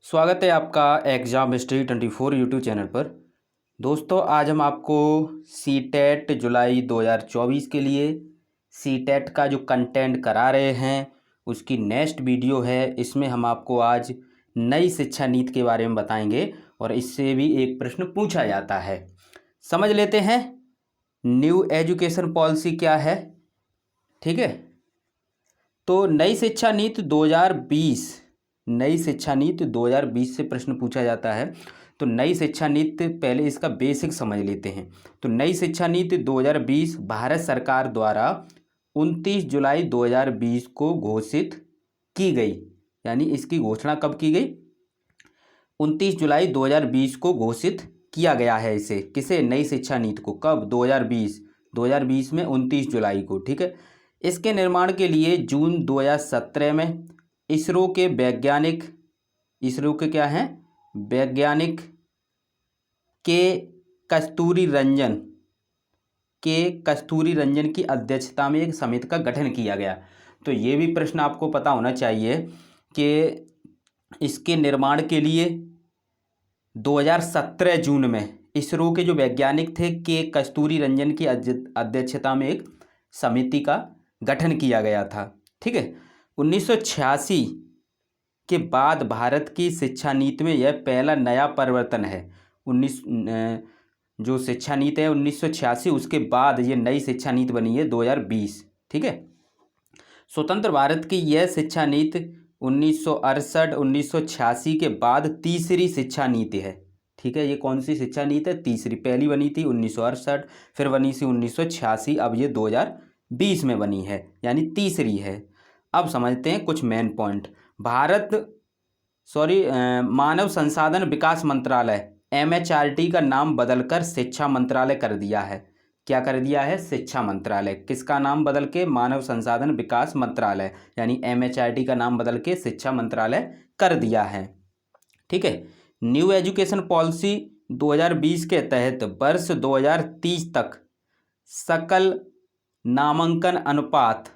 स्वागत है आपका एग्ज़ाम हिस्ट्री 24 यूट्यूब चैनल पर। दोस्तों, आज हम आपको सीटेट जुलाई 2024 के लिए सीटेट का जो कंटेंट करा रहे हैं उसकी नेक्स्ट वीडियो है। इसमें हम आपको आज नई शिक्षा नीति के बारे में बताएंगे और इससे भी एक प्रश्न पूछा जाता है। समझ लेते हैं न्यू एजुकेशन पॉलिसी क्या है। ठीक है, तो नई शिक्षा नीति 2020 नई शिक्षा नीति 2020 से प्रश्न पूछा जाता है। तो नई शिक्षा नीति, पहले इसका बेसिक समझ लेते हैं। तो नई शिक्षा नीति 2020 भारत सरकार द्वारा 29 जुलाई 2020 को घोषित की गई। यानी इसकी घोषणा कब की गई? 29 जुलाई 2020 को घोषित किया गया है। इसे किसे? नई शिक्षा नीति को। कब? 2020 में 29 जुलाई को। ठीक है, इसके निर्माण के लिए जून 2017 में इसरो के वैज्ञानिक, इसरो के क्या हैं? वैज्ञानिक कस्तूरी रंजन की अध्यक्षता में एक समिति का गठन किया गया। तो ये भी प्रश्न आपको पता होना चाहिए कि इसके निर्माण के लिए 2017 जून में इसरो के जो वैज्ञानिक थे कस्तूरी रंजन की अध्यक्षता में एक समिति का गठन किया गया था। ठीक है, 1986 के बाद भारत की शिक्षा नीति में यह पहला नया परिवर्तन है। जो शिक्षा नीति है 1986, उसके बाद ये नई शिक्षा नीति बनी है 2020। ठीक है, स्वतंत्र भारत की यह शिक्षा नीति 1968-1986 के बाद तीसरी शिक्षा नीति है। ठीक है, ये कौन सी शिक्षा नीति है? तीसरी। पहली बनी थी 1968, फिर बनी थी 1986, अब ये 2020 में बनी है, यानी तीसरी है। अब समझते हैं कुछ मेन पॉइंट। मानव संसाधन विकास मंत्रालय MHRD का नाम बदलकर शिक्षा मंत्रालय कर दिया है। क्या कर दिया है? शिक्षा मंत्रालय। किसका नाम बदल के? मानव संसाधन विकास मंत्रालय, यानी MHRD का नाम बदल के शिक्षा मंत्रालय कर दिया है। ठीक है, न्यू एजुकेशन पॉलिसी 2020 के तहत वर्ष 2030 तक सकल नामांकन अनुपात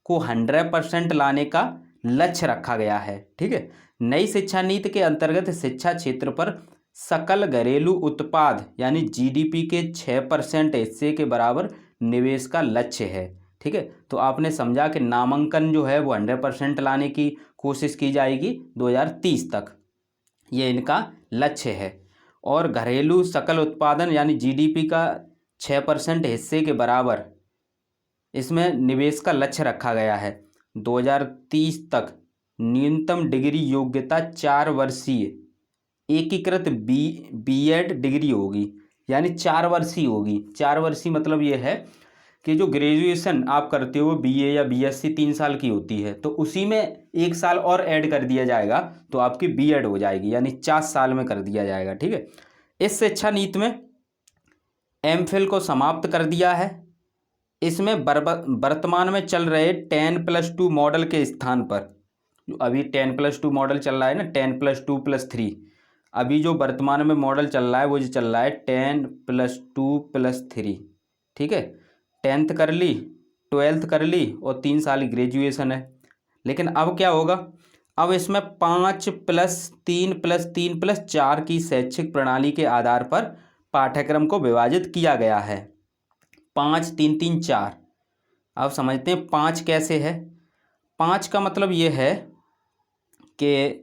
को 100% लाने का लक्ष्य रखा गया है। ठीक है, नई शिक्षा नीति के अंतर्गत शिक्षा क्षेत्र पर सकल घरेलू उत्पाद यानी GDP के 6% हिस्से के बराबर निवेश का लक्ष्य है। ठीक है, तो आपने समझा कि नामांकन जो है वो 100% लाने की कोशिश की जाएगी 2030 तक, ये इनका लक्ष्य है। और घरेलू सकल उत्पादन यानी GDP का 6% हिस्से के बराबर इसमें निवेश का लक्ष्य रखा गया है। 2030 तक न्यूनतम डिग्री योग्यता 4 वर्षीय एकीकृत B.Ed डिग्री होगी, यानी 4 वर्षीय होगी। 4 वर्षीय मतलब ये है कि जो ग्रेजुएशन आप करते हो BA या BSc 3 साल की होती है, तो उसी में 1 साल और ऐड कर दिया जाएगा तो आपकी B.Ed हो जाएगी, यानी 4 साल में कर दिया जाएगा। ठीक है, इस शिक्षा नीति में MPhil को समाप्त कर दिया है। इसमें वर्तमान में चल रहे 10+2 मॉडल के स्थान पर, अभी 10+2 मॉडल चल रहा है ना, 10+2+3, अभी जो वर्तमान में मॉडल चल रहा है वो जो चल रहा है 10+2+3। ठीक है, 10th कर ली, 12th कर ली और 3 साल की ग्रेजुएशन है। लेकिन अब क्या होगा? अब इसमें 5+3+3+4 की शैक्षिक प्रणाली के आधार पर पाठ्यक्रम को विभाजित किया गया है। 5-3-3-4। अब समझते हैं 5 कैसे है। 5 का मतलब ये है कि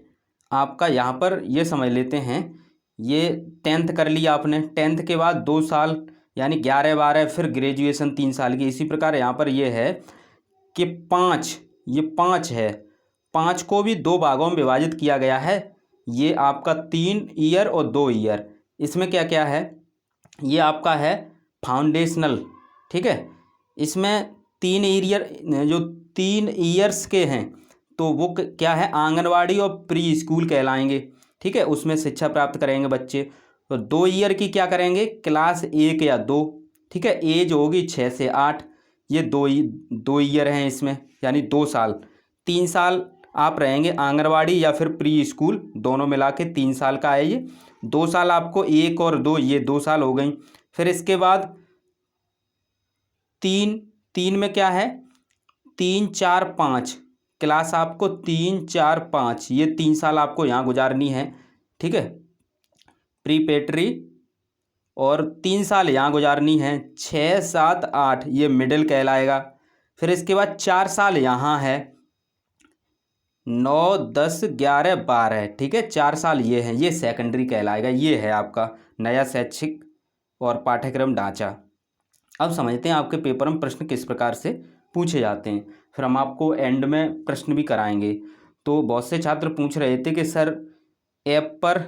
आपका यहाँ पर ये समझ लेते हैं, ये 10th कर लिया आपने, 10th के बाद 2 साल यानी 11-12, फिर ग्रेजुएशन 3 साल की। इसी प्रकार यहाँ पर ये है कि 5, ये 5 है, 5 को भी 2 भागों में विभाजित किया गया है। ये आपका 3 ईयर और 2 ईयर। इसमें क्या क्या है? ये आपका है फाउंडेशनल। ठीक है, इसमें 3 ईयर, जो 3 ईयर्स के हैं तो वो क्या है? आंगनवाड़ी और प्री स्कूल कहलाएंगे। ठीक है, उसमें शिक्षा प्राप्त करेंगे बच्चे। तो 2 ईयर की क्या करेंगे? क्लास 1 या 2। ठीक है, एज होगी 6 से 8। ये 2 ईयर हैं इसमें, यानी 2 साल। 3 साल आप रहेंगे आंगनवाड़ी या फिर प्री स्कूल, दोनों मिला के 3 साल का है ये। 2 साल आपको 1 और 2, ये 2 साल हो गई। फिर इसके बाद 3 में क्या है? 3, 4, 5 क्लास आपको 3, 4, 5 ये 3 साल आपको यहाँ गुजारनी है, ठीक है। प्रीपेटरी और 3 साल यहाँ गुजारनी है। 6, 7, 8 ये मिडिल कहलाएगा। फिर इसके बाद 4 साल यहाँ है। 9, 10, 11, 12, ठीक है, 4 साल ये हैं, ये सेकेंडरी कहलाएगा। ये है आपका नया शैक्षिक और पाठ्यक्रम ढांचा। अब समझते हैं आपके पेपर में प्रश्न किस प्रकार से पूछे जाते हैं, फिर हम आपको एंड में प्रश्न भी कराएंगे। तो बहुत से छात्र पूछ रहे थे कि सर ऐप पर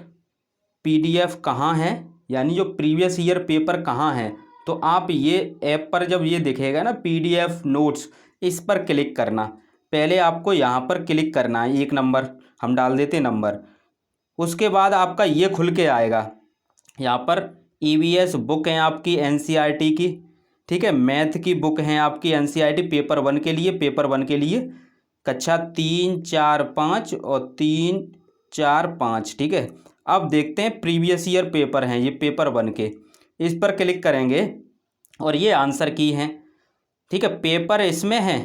PDF कहाँ है, यानी जो प्रीवियस ईयर पेपर कहाँ है। तो आप ये ऐप पर जब ये दिखेगा ना PDF नोट्स, इस पर क्लिक करना। पहले आपको यहाँ पर क्लिक करना है, 1 नंबर हम डाल देते नंबर। उसके बाद आपका ये खुल के आएगा, यहाँ पर EVS बुक है आपकी NCERT की, ठीक है। मैथ की बुक है आपकी NCERT पेपर 1 के लिए, पेपर 1 के लिए कक्षा 3, 4, 5 और 3, 4, 5, ठीक है। अब देखते हैं प्रीवियस ईयर पेपर हैं ये पेपर 1 के, इस पर क्लिक करेंगे और ये आंसर की हैं, ठीक है। पेपर इसमें है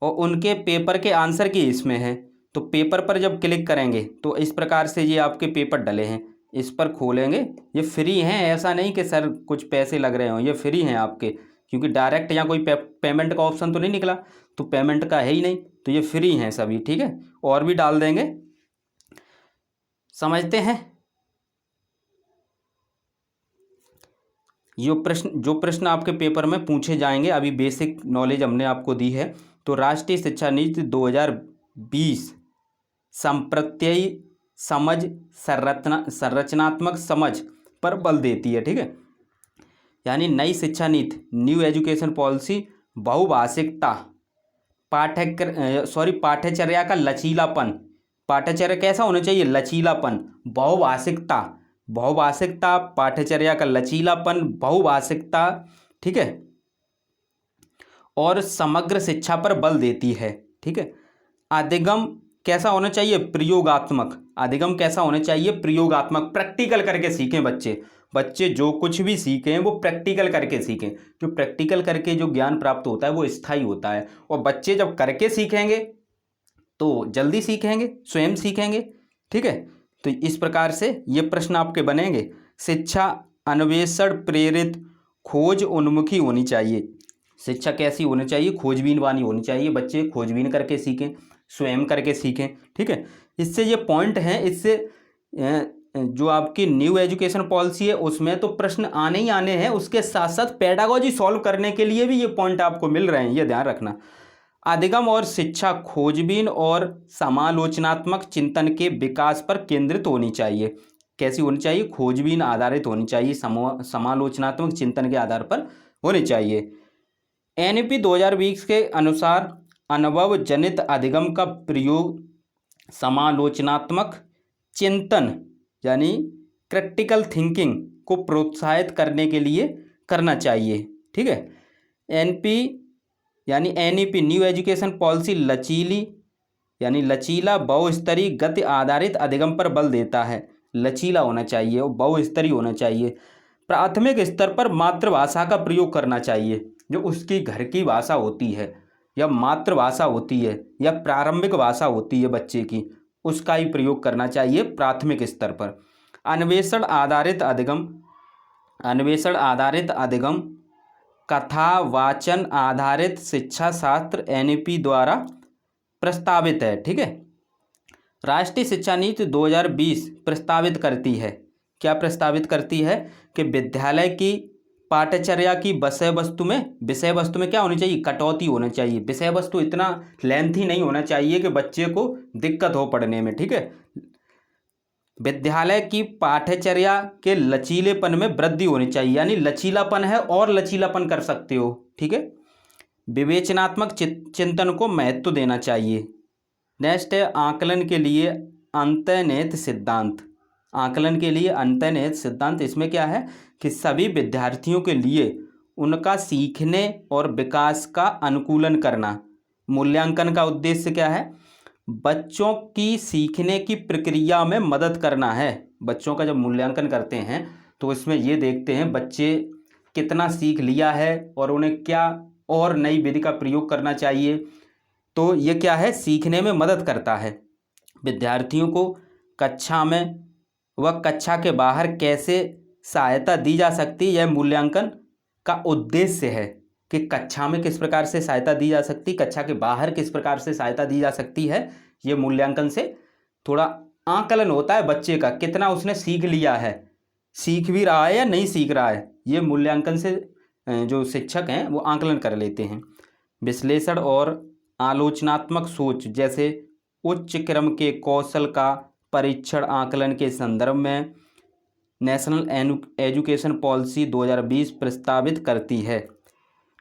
और उनके पेपर के आंसर की इसमें है। तो पेपर पर जब क्लिक करेंगे तो इस प्रकार से ये आपके पेपर डले हैं। इस पर खोलेंगे, ये फ्री हैं, ऐसा नहीं कि सर कुछ पैसे लग रहे हों, ये फ्री हैं आपके, क्योंकि डायरेक्ट यहाँ कोई पेमेंट का ऑप्शन तो नहीं निकला, तो पेमेंट का है ही नहीं, तो ये फ्री हैं सभी, ठीक है। और भी डाल देंगे, समझते हैं। जो प्रश्न आपके पेपर में पूछे जाएंगे, अभी बेसिक नॉलेज हमने आपको दी है। तो राष्ट्रीय शिक्षा नीति 2020 संप्रत्ययी समझ, संरचनात्मक समझ पर बल देती है, ठीक है। यानी नई शिक्षा नीति, न्यू एजुकेशन पॉलिसी, बहुभाषिकता, पाठ्यचर्या का लचीलापन, पाठ्यचर्या कैसा होना चाहिए, लचीलापन, बहुभाषिकता, पाठ्यचर्या का लचीलापन, बहुभाषिकता, ठीक है, और समग्र शिक्षा पर बल देती है, ठीक है। अधिगम कैसा होना चाहिए, प्रयोगात्मक, अधिगम कैसा होना चाहिए, प्रयोगात्मक, प्रैक्टिकल करके सीखें बच्चे जो कुछ भी सीखें वो प्रैक्टिकल करके सीखें। जो प्रैक्टिकल करके जो ज्ञान प्राप्त होता है वो स्थायी होता है, और बच्चे जब करके सीखेंगे तो जल्दी सीखेंगे, स्वयं सीखेंगे, ठीक है। तो इस प्रकार से ये प्रश्न आपके बनेंगे। शिक्षा अन्वेषण प्रेरित, खोज उन्मुखी होनी चाहिए। शिक्षा कैसी होनी चाहिए, खोजबीन वाली होनी चाहिए। बच्चे खोजबीन करके सीखें, स्वयं करके सीखें, ठीक है। इससे ये पॉइंट हैं, इससे जो आपकी न्यू एजुकेशन पॉलिसी है उसमें तो प्रश्न आने ही आने हैं, उसके साथ साथ पेडागोजी सॉल्व करने के लिए भी ये पॉइंट आपको मिल रहे हैं, ये ध्यान रखना। अधिगम और शिक्षा खोजबीन और समालोचनात्मक चिंतन के विकास पर केंद्रित होनी चाहिए। कैसी होनी चाहिए, खोजबीन आधारित होनी चाहिए, समालोचनात्मक चिंतन के आधार पर होनी चाहिए। NEP 2020 के अनुसार अनुभव जनित अधिगम का प्रयोग समालोचनात्मक चिंतन यानी क्रिटिकल थिंकिंग को प्रोत्साहित करने के लिए करना चाहिए, ठीक है। NEP न्यू एजुकेशन पॉलिसी लचीली यानी लचीला बहुस्तरीय गति आधारित अधिगम पर बल देता है। लचीला होना चाहिए और बहुस्तरीय होना चाहिए। प्राथमिक स्तर पर मातृभाषा का प्रयोग करना चाहिए, जो उसकी घर की भाषा होती है या मातृभाषा होती है या प्रारंभिक भाषा होती है बच्चे की, उसका ही प्रयोग करना चाहिए प्राथमिक स्तर पर। अन्वेषण आधारित अधिगम, कथा वाचन आधारित शिक्षा शास्त्र NEP द्वारा प्रस्तावित है, ठीक है। राष्ट्रीय शिक्षा नीति 2020 प्रस्तावित करती है, क्या प्रस्तावित करती है कि विद्यालय की पाठ्यचर्या की विषय वस्तु में क्या होनी चाहिए, कटौती होना चाहिए। विषय वस्तु इतना लेंथी नहीं होना चाहिए कि बच्चे को दिक्कत हो पढ़ने में, ठीक है। विद्यालय की पाठ्यचर्या के लचीलेपन में वृद्धि होनी चाहिए, यानी लचीलापन है और लचीलापन कर सकते हो, ठीक है। विवेचनात्मक चिंतन को महत्व देना चाहिए। नेक्स्ट है आकलन के लिए अंतर्निहित सिद्धांत। आकलन के लिए अंतर्निहित सिद्धांत, इसमें क्या है कि सभी विद्यार्थियों के लिए उनका सीखने और विकास का अनुकूलन करना। मूल्यांकन का उद्देश्य क्या है, बच्चों की सीखने की प्रक्रिया में मदद करना है। बच्चों का जब मूल्यांकन करते हैं तो इसमें ये देखते हैं बच्चे कितना सीख लिया है और उन्हें क्या और नई विधि का प्रयोग करना चाहिए। तो ये क्या है, सीखने में मदद करता है। विद्यार्थियों को कक्षा में व कक्षा के बाहर कैसे सहायता दी जा सकती है, यह मूल्यांकन का उद्देश्य है कि कक्षा में किस प्रकार से सहायता दी जा सकती, कक्षा के बाहर किस प्रकार से सहायता दी जा सकती है। ये मूल्यांकन से थोड़ा आकलन होता है बच्चे का, कितना उसने सीख लिया है, सीख भी रहा है या नहीं सीख रहा है, ये मूल्यांकन से जो शिक्षक हैं वो आकलन कर लेते हैं। विश्लेषण और आलोचनात्मक सोच जैसे उच्च क्रम के कौशल का परीक्षण आकलन के संदर्भ में नेशनल एजुकेशन पॉलिसी 2020 प्रस्तावित करती है।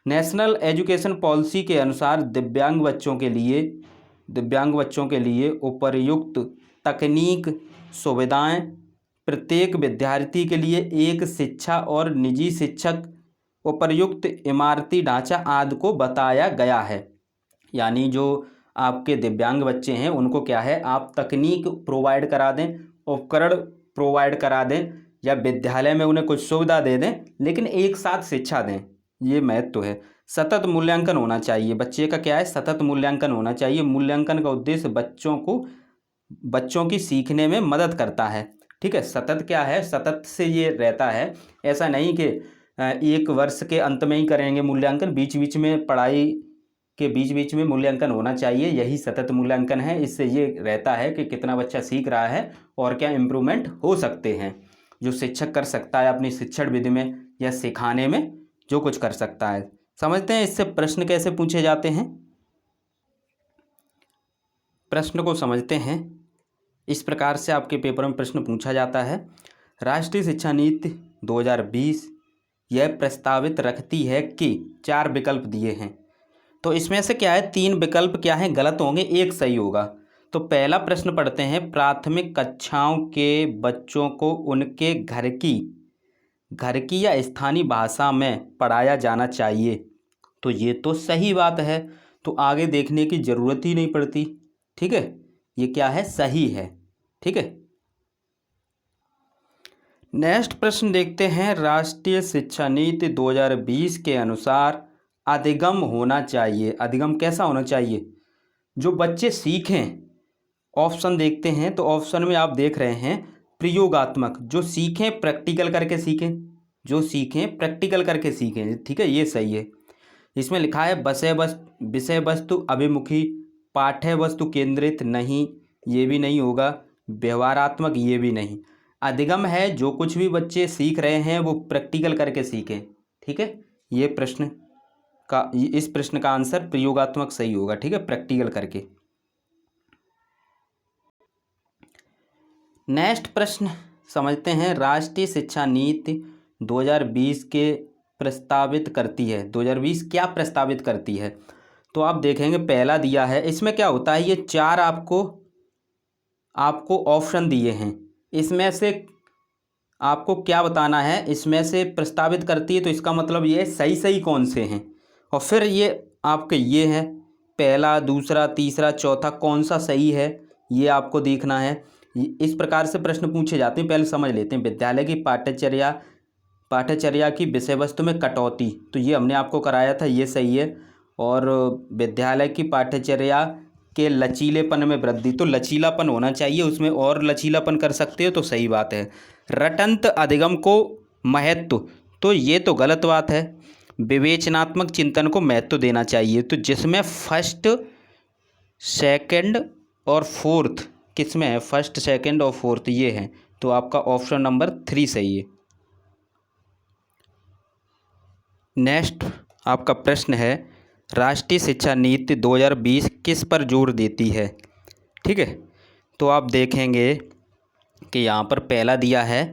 नेशनल एजुकेशन पॉलिसी के अनुसार दिव्यांग बच्चों के लिए उपर्युक्त तकनीक सुविधाएं प्रत्येक विद्यार्थी के लिए एक शिक्षा और निजी शिक्षक उपर्युक्त इमारती ढांचा आदि को बताया गया है। यानी जो आपके दिव्यांग बच्चे हैं उनको क्या है, आप तकनीक प्रोवाइड करा दें, उपकरण प्रोवाइड करा दें, या विद्यालय में उन्हें कुछ सुविधा दे दें, लेकिन एक साथ शिक्षा दें, ये महत्व है। सतत मूल्यांकन होना चाहिए, बच्चे का क्या है, सतत मूल्यांकन होना चाहिए। मूल्यांकन का उद्देश्य बच्चों की सीखने में मदद करता है। ठीक है, सतत क्या है, सतत से ये रहता है, ऐसा नहीं कि एक वर्ष के अंत में ही करेंगे मूल्यांकन, बीच बीच में पढ़ाई के बीच में मूल्यांकन होना चाहिए, यही सतत मूल्यांकन है। इससे ये रहता है कि कितना बच्चा सीख रहा है और क्या इम्प्रूवमेंट हो सकते हैं, जो शिक्षक कर सकता है अपनी शिक्षण विधि में या सिखाने में जो कुछ कर सकता है। समझते हैं इससे प्रश्न कैसे पूछे जाते हैं। प्रश्न को समझते हैं, इस प्रकार से आपके पेपर में प्रश्न पूछा जाता है। राष्ट्रीय शिक्षा नीति 2020 यह प्रस्तावित रखती है कि 4 विकल्प दिए हैं, तो इसमें से क्या है, 3 विकल्प क्या है, गलत होंगे, एक सही होगा। तो पहला प्रश्न पढ़ते हैं, प्राथमिक कक्षाओं के बच्चों को उनके घर की या स्थानीय भाषा में पढ़ाया जाना चाहिए। तो ये तो सही बात है, तो आगे देखने की ज़रूरत ही नहीं पड़ती। ठीक है, ये क्या है, सही है। ठीक है, नेक्स्ट प्रश्न देखते हैं। राष्ट्रीय शिक्षा नीति 2020 के अनुसार अधिगम होना चाहिए। अधिगम कैसा होना चाहिए, जो बच्चे सीखें। ऑप्शन देखते हैं, तो ऑप्शन में आप देख रहे हैं प्रयोगात्मक, जो सीखें प्रैक्टिकल करके सीखें, जो सीखें प्रैक्टिकल करके सीखें। ठीक है, ये सही है। इसमें लिखा है विषय वस्तु अभिमुखी, पाठ्य वस्तु केंद्रित नहीं, ये भी नहीं होगा। व्यवहारात्मक, ये भी नहीं। अधिगम है जो कुछ भी बच्चे सीख रहे हैं वो प्रैक्टिकल करके सीखें। ठीक है, इस प्रश्न का आंसर प्रयोगात्मक सही होगा। ठीक है, प्रैक्टिकल करके। नेक्स्ट प्रश्न समझते हैं। राष्ट्रीय शिक्षा नीति 2020 के प्रस्तावित करती है, 2020 क्या प्रस्तावित करती है, तो आप देखेंगे पहला दिया है। इसमें क्या होता है, ये 4 आपको ऑप्शन दिए हैं, इसमें से आपको क्या बताना है, इसमें से प्रस्तावित करती है, तो इसका मतलब ये सही कौन से हैं, और फिर ये आपके ये हैं पहला, दूसरा, तीसरा, चौथा, कौन सा सही है ये आपको देखना है। इस प्रकार से प्रश्न पूछे जाते हैं। पहले समझ लेते हैं। विद्यालय की पाठ्यचर्या की विषय वस्तु में कटौती, तो ये हमने आपको कराया था, ये सही है। और विद्यालय की पाठ्यचर्या के लचीलेपन में वृद्धि, तो लचीलापन होना चाहिए, उसमें और लचीलापन कर सकते हो, तो सही बात है। रटंत अधिगम को महत्व, तो ये तो गलत बात है। विवेचनात्मक चिंतन को महत्व देना चाहिए, तो जिसमें फर्स्ट, सेकंड और फोर्थ, किसमें है, फर्स्ट, सेकंड और फोर्थ, ये है, तो आपका ऑप्शन नंबर 3 सही है। नेक्स्ट आपका प्रश्न है, राष्ट्रीय शिक्षा नीति 2020 किस पर जोर देती है। ठीक है, तो आप देखेंगे कि यहाँ पर पहला दिया है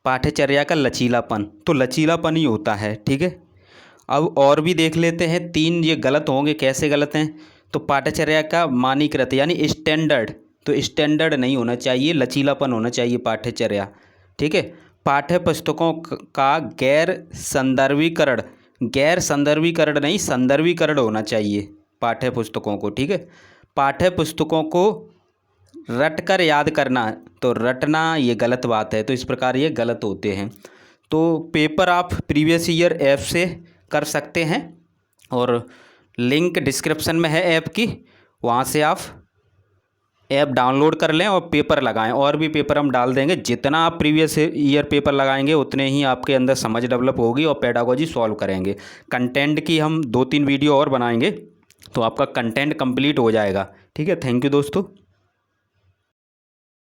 पाठ्यचर्या का लचीलापन, तो लचीलापन ही होता है। ठीक है, अब और भी देख लेते हैं। 3 ये गलत होंगे, कैसे गलत हैं, तो पाठ्यचर्या का मानकीकृत यानी स्टैंडर्ड, तो स्टैंडर्ड नहीं होना चाहिए, लचीलापन होना चाहिए पाठ्यचर्या। ठीक है, पाठ्य पुस्तकों का गैर संदर्भीकरण नहीं, संदर्भीकरण होना चाहिए पाठ्य पुस्तकों को। ठीक है, पाठ्य पुस्तकों को रटकर याद करना, तो रटना ये गलत बात है, तो इस प्रकार ये गलत होते हैं। तो पेपर आप प्रीवियस ईयर ऐप से कर सकते हैं, और लिंक डिस्क्रिप्शन में है ऐप की, वहाँ से आप ऐप डाउनलोड कर लें और पेपर लगाएं। और भी पेपर हम डाल देंगे, जितना आप प्रीवियस ईयर पेपर लगाएंगे उतने ही आपके अंदर समझ डेवलप होगी और पेडागोजी सॉल्व करेंगे। कंटेंट की हम 2-3 वीडियो और बनाएंगे तो आपका कंटेंट कंप्लीट हो जाएगा। ठीक है, थैंक यू दोस्तों।